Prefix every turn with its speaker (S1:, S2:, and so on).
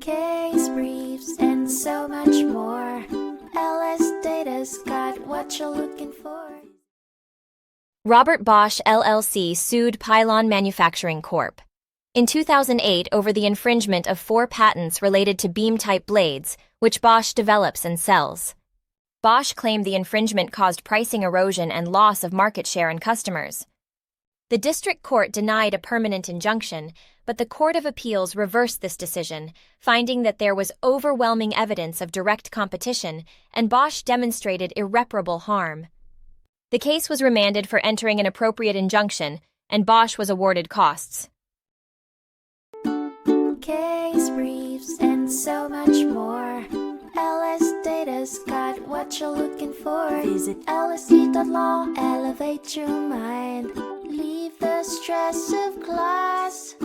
S1: case briefs, and so much more. LSData's got what you're looking for.
S2: Robert Bosch LLC sued Pylon Manufacturing Corp. in 2008 over the infringement of 4 patents related to beam-type blades, which Bosch develops and sells. Bosch claimed the infringement caused pricing erosion and loss of market share and customers. The district court denied a permanent injunction, but the Court of Appeals reversed this decision, finding that there was overwhelming evidence of direct competition and Bosch demonstrated irreparable harm. The case was remanded for entering an appropriate injunction, and Bosch was awarded costs.
S1: Case briefs and so much more. LSData's got what you're looking for. Visit lsd.law, elevate your mind, leave the stress of class.